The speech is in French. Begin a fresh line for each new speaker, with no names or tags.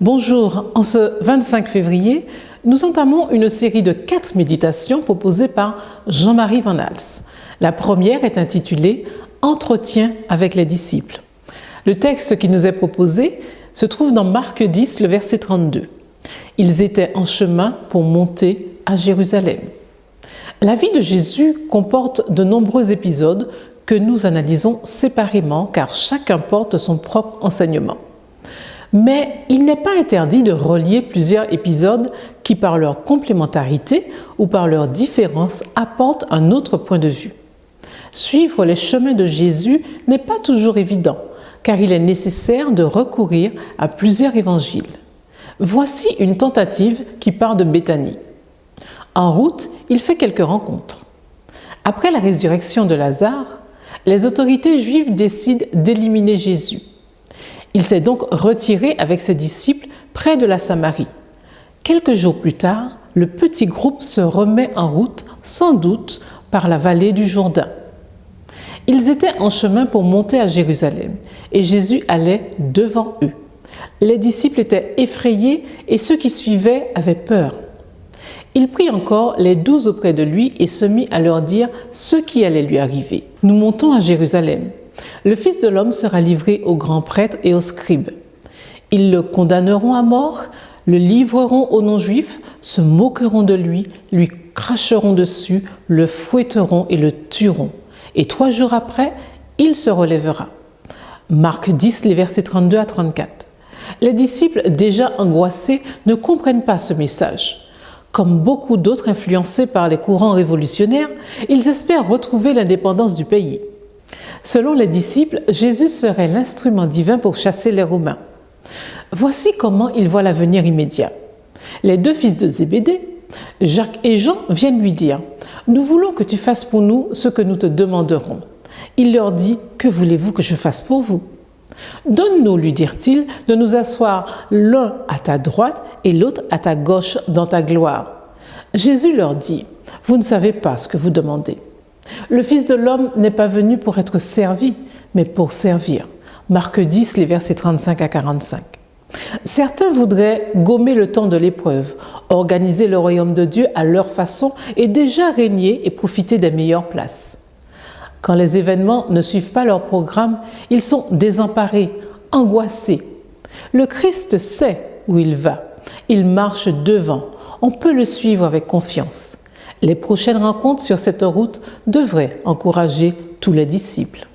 Bonjour, en ce 25 février, nous entamons une série de 4 méditations proposées par Jean-Marie Van Hals. La première est intitulée « Entretien avec les disciples ». Le texte qui nous est proposé se trouve dans Marc 10, le verset 32. Ils étaient en chemin pour monter à Jérusalem. La vie de Jésus comporte de nombreux épisodes que nous analysons séparément car chacun porte son propre enseignement. Mais il n'est pas interdit de relier plusieurs épisodes qui, par leur complémentarité ou par leur différence, apportent un autre point de vue. Suivre les chemins de Jésus n'est pas toujours évident, car il est nécessaire de recourir à plusieurs évangiles. Voici une tentative qui part de Béthanie. En route, il fait quelques rencontres. Après la résurrection de Lazare, les autorités juives décident d'éliminer Jésus. Il s'est donc retiré avec ses disciples près de la Samarie. Quelques jours plus tard, le petit groupe se remet en route, sans doute par la vallée du Jourdain. Ils étaient en chemin pour monter à Jérusalem et Jésus allait devant eux. Les disciples étaient effrayés et ceux qui suivaient avaient peur. Il prit encore les 12 auprès de lui et se mit à leur dire ce qui allait lui arriver. « Nous montons à Jérusalem. Le Fils de l'homme sera livré aux grands prêtres et aux scribes. Ils le condamneront à mort, le livreront aux non-juifs, se moqueront de lui cracheront dessus, le fouetteront et le tueront. Et 3 jours après, il se relèvera. » Marc 10, les versets 32 à 34. Les disciples, déjà angoissés, ne comprennent pas ce message. Comme beaucoup d'autres influencés par les courants révolutionnaires, ils espèrent retrouver l'indépendance du pays. Selon les disciples, Jésus serait l'instrument divin pour chasser les Romains. Voici comment ils voient l'avenir immédiat. Les 2 fils de Zébédée, Jacques et Jean, viennent lui dire « Nous voulons que tu fasses pour nous ce que nous te demanderons. » Il leur dit « Que voulez-vous que je fasse pour vous ?» « Donne-nous, lui dirent-ils, de nous asseoir l'un à ta droite et l'autre à ta gauche dans ta gloire. » Jésus leur dit « Vous ne savez pas ce que vous demandez. Le Fils de l'homme n'est pas venu pour être servi, mais pour servir. » Marc 10, les versets 35 à 45. Certains voudraient gommer le temps de l'épreuve, organiser le royaume de Dieu à leur façon et déjà régner et profiter des meilleures places. Quand les événements ne suivent pas leur programme, ils sont désemparés, angoissés. Le Christ sait où il va. Il marche devant. On peut le suivre avec confiance. Les prochaines rencontres sur cette route devraient encourager tous les disciples.